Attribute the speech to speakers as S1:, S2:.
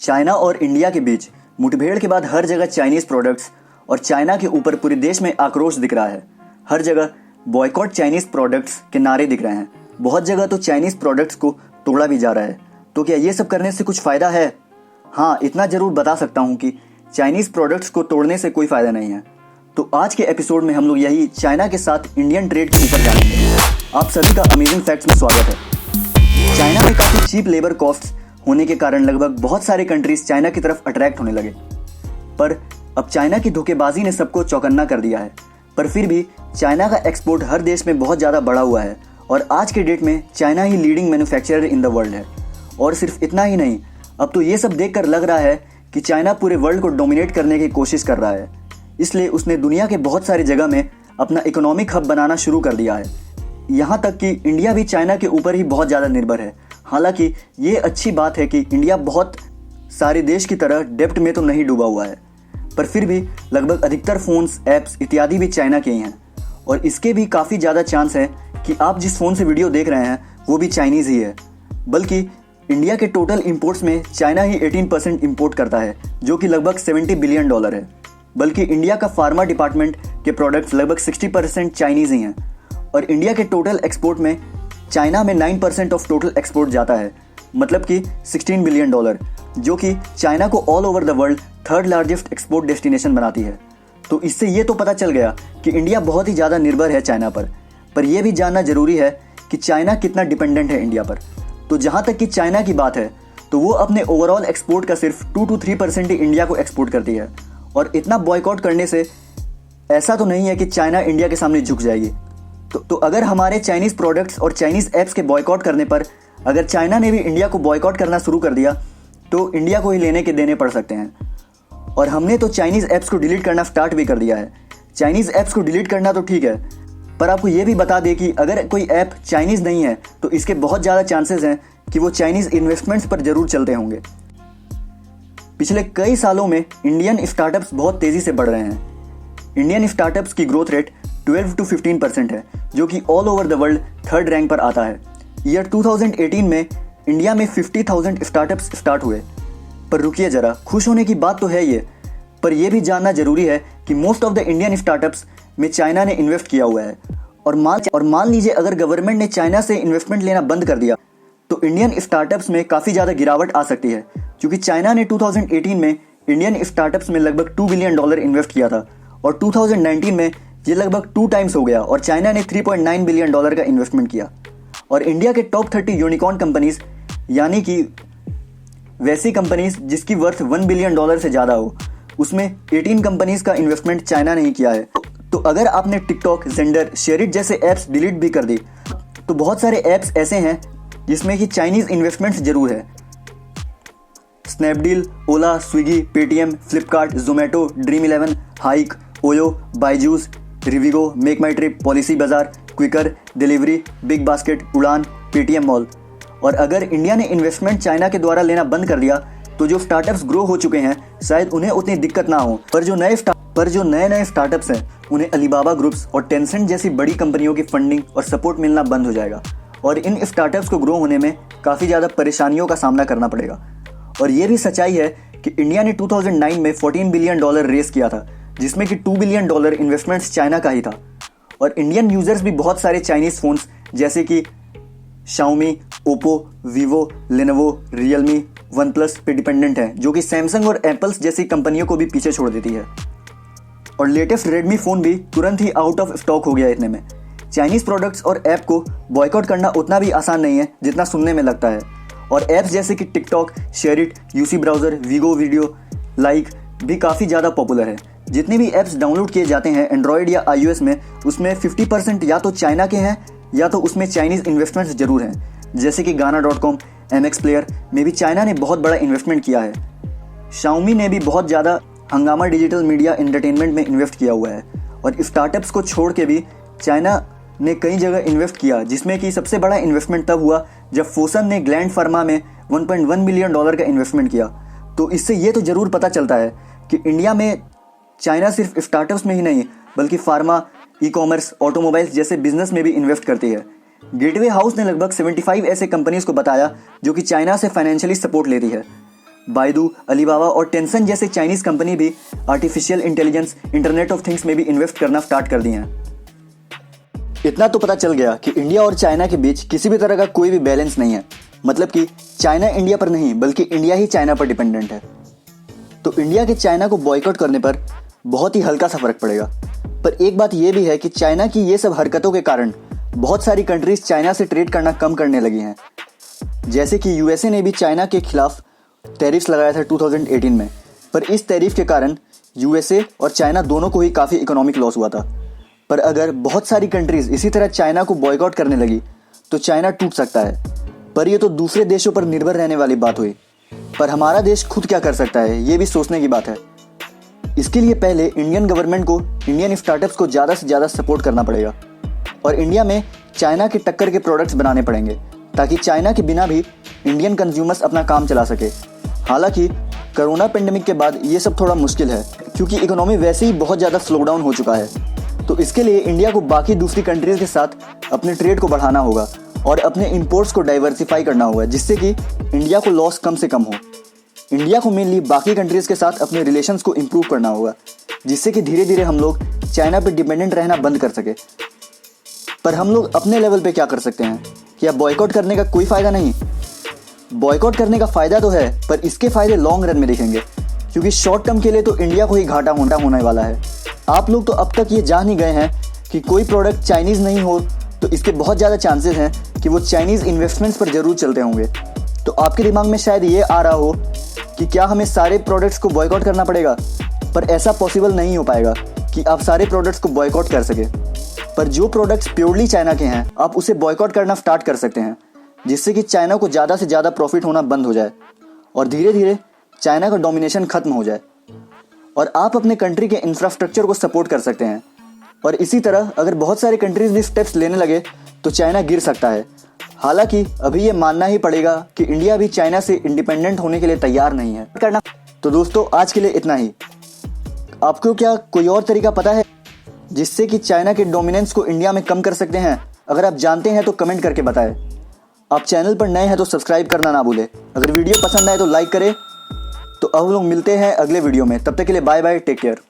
S1: China और India के बीच मुठभेड़ के बाद हर जगह चाइनीज प्रोडक्ट्स और चाइना के ऊपर पूरे देश में आक्रोश दिख रहा है। हर जगह बॉयकॉट चाइनीज प्रोडक्ट्स के नारे दिख रहे हैं। बहुत जगह तो चाइनीज प्रोडक्ट्स को तोड़ा भी जा रहा है। तो क्या ये सब करने से कुछ फ़ायदा है? हाँ, इतना ज़रूर बता सकता हूँ कि चाइनीज़ प्रोडक्ट्स को तोड़ने से कोई फ़ायदा नहीं है। तो आज के एपिसोड में हम लोग यही चाइना के साथ इंडियन ट्रेड के ऊपर जानेंगे। आप सभी का अमेजिंग फैक्ट्स में स्वागत है। चाइना में काफ़ी चीप लेबर कॉस्ट्स होने के कारण लगभग बहुत सारे कंट्रीज चाइना की तरफ अट्रैक्ट होने लगे। पर अब चाइना की धोखेबाजी ने सबको चौकन्ना कर दिया है। पर फिर भी चाइना का एक्सपोर्ट हर देश में बहुत ज़्यादा बढ़ा हुआ है और आज के डेट में China he leading manufacturer in the world है। और सिर्फ इतना ही नहीं, अब तो ये सब देखकर लग रहा है कि चाइना पूरे वर्ल्ड को डोमिनेट करने की कोशिश कर रहा है। इसलिए उसने दुनिया के बहुत सारी जगह में अपना इकोनॉमिक हब बनाना शुरू कर दिया है। यहाँ तक कि इंडिया भी चाइना के ऊपर ही बहुत ज़्यादा निर्भर है। हालांकि ये अच्छी बात है कि इंडिया बहुत सारे देश की तरह डेब्ट में तो नहीं डूबा हुआ है, पर फिर भी लगभग अधिकतर फ़ोन्स, ऐप्स इत्यादि भी चाइना के ही हैं। और इसके भी काफ़ी ज़्यादा चांस है कि आप जिस फ़ोन से वीडियो देख रहे हैं वो भी चाइनीज़ ही है। बल्कि इंडिया के टोटल इंपोर्ट्स में चाइना ही 18% इंपोर्ट करता है, जो कि लगभग $70 बिलियन है। बल्कि इंडिया का फार्मा डिपार्टमेंट के प्रोडक्ट्स लगभग 60% चाइनीज़ ही हैं। और इंडिया के टोटल एक्सपोर्ट में चाइना में 9% ऑफ टोटल एक्सपोर्ट जाता है, मतलब कि $16 बिलियन, जो कि चाइना को all over the world third largest export destination बनाती है। तो इससे ये तो पता चल गया कि इंडिया बहुत ही ज़्यादा निर्भर है चाइना पर यह भी जानना जरूरी है कि चाइना कितना डिपेंडेंट है इंडिया पर। तो जहाँ तक कि चाइना की बात है तो वो अपने ओवरऑल एक्सपोर्ट का सिर्फ 2 to 3% ही इंडिया को एक्सपोर्ट करती है। और इतना बॉयकॉट करने से ऐसा तो नहीं है कि चाइना इंडिया के सामने झुक जाएगी। तो अगर हमारे चाइनीज़ प्रोडक्ट्स और चाइनीज़ ऐप्स के बॉयकॉट करने पर अगर चाइना ने भी इंडिया को बॉयकॉट करना शुरू कर दिया तो इंडिया को ही लेने के देने पड़ सकते हैं। और हमने तो चाइनीज़ ऐप्स को डिलीट करना स्टार्ट भी कर दिया है। चाइनीज़ ऐप्स को डिलीट करना तो ठीक है, पर आपको ये भी बता दें कि अगर कोई ऐप चाइनीज़ नहीं है तो इसके बहुत ज़्यादा चांसेस हैं कि वो चाइनीज़ इन्वेस्टमेंट्स पर ज़रूर चलते होंगे। पिछले कई सालों में इंडियन स्टार्टअप्स बहुत तेज़ी से बढ़ रहे हैं। इंडियन स्टार्टअप्स की ग्रोथ रेट 12 to 15% है, जो कि all over the world third rank पर आता है। ईयर 2018 में इंडिया में 50,000 स्टार्टअप्स स्टार्ट हुए। पर रुकिए ज़रा, खुश होने की बात तो है ये, पर यह भी जानना जरूरी है कि most of the Indian startups में चाइना ने इन्वेस्ट किया हुआ है। और मान लीजिए अगर गवर्नमेंट ने चाइना से इन्वेस्टमेंट लेना बंद कर दिया तो इंडियन स्टार्टअप्स में काफ़ी ज़्यादा गिरावट आ सकती है, क्योंकि चाइना ने 2018 में इंडियन स्टार्टअप्स में लगभग $2 बिलियन इन्वेस्ट किया था और 2019 में ये लगभग 2 टाइम्स हो गया और चाइना ने $3.9 बिलियन का इन्वेस्टमेंट किया। और इंडिया के टॉप 30 यूनिकॉर्न कंपनीज, यानी कि वैसी कंपनीज जिसकी वर्थ $1 बिलियन से ज़्यादा हो, उसमें 18 कंपनीज का इन्वेस्टमेंट चाइना ने ही किया है। तो अगर आपने टिकटॉक, जेंडर, शेयरिट जैसे ऐप्स डिलीट भी कर दी तो बहुत सारे ऐप्स ऐसे हैं जिसमें कि चाइनीज़ इन्वेस्टमेंट्स जरूर है। Snapdeal, Ola, Swiggy, Paytm, Flipkart, Zomato, Dream eleven, Hike, OYO, Byju's, Rivigo, Make My Trip, Policy Bazaar, Quikr, Delhivery, Big Basket, Udaan, Paytm Mall. और अगर इंडिया ने इन्वेस्टमेंट चाइना के द्वारा लेना बंद कर दिया तो जो स्टार्टअप्स ग्रो हो चुके हैं शायद उन्हें उतनी दिक्कत ना हो, पर जो नए स्टार्टअप्स हैं उन्हें अलीबाबा ग्रुप्स और टेंसेंट जैसी बड़ी कंपनियों की फंडिंग और सपोर्ट मिलना बंद हो जाएगा और इन स्टार्टअप्स को ग्रो होने में काफ़ी ज़्यादा परेशानियों का सामना करना पड़ेगा। और ये भी सच्चाई है कि इंडिया ने 2009 में $14 बिलियन रेस किया था, जिसमें कि $2 बिलियन इन्वेस्टमेंट्स चाइना का ही था। और इंडियन यूजर्स भी बहुत सारे चाइनीज़ फ़ोन्स जैसे कि Xiaomi, Oppo, Vivo, Lenovo, Realme, one plus पे डिपेंडेंट हैं, जो कि सैमसंग और एप्पल्स जैसी कंपनियों को भी पीछे छोड़ देती है। और लेटेस्ट रेडमी फ़ोन भी तुरंत ही आउट ऑफ स्टॉक हो गया इतने में। चाइनीज़ प्रोडक्ट्स और ऐप को बॉयकॉट करना उतना भी आसान नहीं है जितना सुनने में लगता है। और ऐप्स जैसे कि TikTok, SHAREit, UC browser, Vigo video, like भी काफ़ी ज़्यादा पॉपुलर है। जितने भी ऐप्स डाउनलोड किए जाते हैं एंड्रॉयड या iOS में, उसमें 50% या तो चाइना के हैं या तो उसमें चाइनीज़ इन्वेस्टमेंट्स जरूर हैं। जैसे कि गाना.com, MX प्लेयर में भी चाइना ने बहुत बड़ा इन्वेस्टमेंट किया है। शाओमी ने भी बहुत ज़्यादा हंगामा डिजिटल मीडिया एंटरटेनमेंट में इन्वेस्ट किया हुआ है। और स्टार्टअप्स को छोड़ के भी चाइना ने कई जगह इन्वेस्ट किया, जिसमें कि सबसे बड़ा इन्वेस्टमेंट तब हुआ जब फोसन ने ग्लैंड फार्मा में $1.1 बिलियन का इन्वेस्टमेंट किया। तो इससे ये तो ज़रूर पता चलता है कि इंडिया में चाइना सिर्फ स्टार्टअप्स में ही नहीं बल्कि फार्मा, ई-कॉमर्स, ऑटोमोबाइल्स जैसे बिजनेस में भी इन्वेस्ट करती है। गेटवे हाउस ने लगभग 75 ऐसे कंपनीज को बताया जो कि चाइना से फाइनेंशियली सपोर्ट लेती है। बायदू, अलीबाबा और टेंसन जैसे चाइनीज कंपनी भी artificial intelligence, internet of things में भी इन्वेस्ट करना स्टार्ट कर दिए हैं। इतना तो पता चल गया कि इंडिया और चाइना के बीच किसी भी तरह का कोई भी बैलेंस नहीं है, मतलब कि चाइना इंडिया पर नहीं बल्कि इंडिया ही चाइना पर डिपेंडेंट है। तो इंडिया के चाइना को बॉयकॉट करने पर बहुत ही हल्का सा फर्क पड़ेगा। पर एक बात यह भी है कि चाइना की ये सब हरकतों के कारण बहुत सारी कंट्रीज चाइना से ट्रेड करना कम करने लगी हैं। जैसे कि यूएसए ने भी चाइना के खिलाफ टैरिफ्स लगाया था 2018 में, पर इस टैरिफ के कारण यूएसए और चाइना दोनों को ही काफ़ी इकोनॉमिक लॉस हुआ था। पर अगर बहुत सारी कंट्रीज इसी तरह चाइना को बॉयकॉट करने लगी तो चाइना टूट सकता है। पर यह तो दूसरे देशों पर निर्भर रहने वाली बात हुई। पर हमारा देश खुद क्या कर सकता है, ये भी सोचने की बात है। इसके लिए पहले इंडियन गवर्नमेंट को इंडियन स्टार्टअप्स को ज़्यादा से ज़्यादा सपोर्ट करना पड़ेगा और इंडिया में चाइना के टक्कर के प्रोडक्ट्स बनाने पड़ेंगे ताकि चाइना के बिना भी इंडियन कंज्यूमर्स अपना काम चला सके। हालांकि कोरोना पेंडेमिक के बाद ये सब थोड़ा मुश्किल है क्योंकि इकोनॉमी वैसे ही बहुत ज़्यादा स्लो डाउन हो चुका है। तो इसके लिए इंडिया को बाकी दूसरी कंट्रीज़ के साथ अपने ट्रेड को बढ़ाना होगा और अपने इंपोर्ट्स को डाइवर्सिफाई करना होगा, जिससे कि इंडिया को लॉस कम से कम हो। इंडिया को मेनली बाकी कंट्रीज़ के साथ अपने रिलेशंस को इम्प्रूव करना होगा, जिससे कि धीरे धीरे हम लोग चाइना पर डिपेंडेंट रहना बंद कर सके। पर हम लोग अपने लेवल पे क्या कर सकते हैं? क्या बॉयकॉट करने का कोई फ़ायदा नहीं? बॉयकॉट करने का फ़ायदा तो है, पर इसके फ़ायदे लॉन्ग रन में दिखेंगे क्योंकि शॉर्ट टर्म के लिए तो इंडिया को ही घाटा होने वाला है। आप लोग तो अब तक ये जान ही गए हैं कि कोई प्रोडक्ट चाइनीज़ नहीं हो तो इसके बहुत ज़्यादा चांसेस हैं कि वो चाइनीज़ इन्वेस्टमेंट्स पर ज़रूर चलते होंगे। तो आपके दिमाग में शायद ये आ रहा हो कि क्या हमें सारे प्रोडक्ट्स को बॉयकॉट करना पड़ेगा, पर ऐसा पॉसिबल नहीं हो पाएगा कि आप सारे प्रोडक्ट्स को बॉयकॉट कर सके। पर जो प्रोडक्ट्स प्योरली चाइना के हैं आप उसे बॉयकॉट करना स्टार्ट कर सकते हैं, जिससे कि चाइना को ज़्यादा से ज़्यादा प्रॉफिट होना बंद हो जाए और धीरे धीरे चाइना का डोमिनेशन खत्म हो जाए और आप अपने कंट्री के इंफ्रास्ट्रक्चर को सपोर्ट कर सकते हैं। और इसी तरह अगर बहुत सारे कंट्रीज भी स्टेप्स लेने लगे तो चाइना गिर सकता है। हालांकि अभी ये मानना ही पड़ेगा कि इंडिया भी चाइना से इंडिपेंडेंट होने के लिए तैयार नहीं है करना। तो दोस्तों आज के लिए इतना ही। आपको क्या कोई और तरीका पता है जिससे कि चाइना के डोमिनेंस को इंडिया में कम कर सकते हैं? अगर आप जानते हैं तो कमेंट करके बताएं। आप चैनल पर नए हैं तो सब्सक्राइब करना ना भूलें। अगर वीडियो पसंद आए तो लाइक करें। तो अब लोग मिलते हैं अगले वीडियो में, तब तक के लिए बाय बाय, टेक केयर।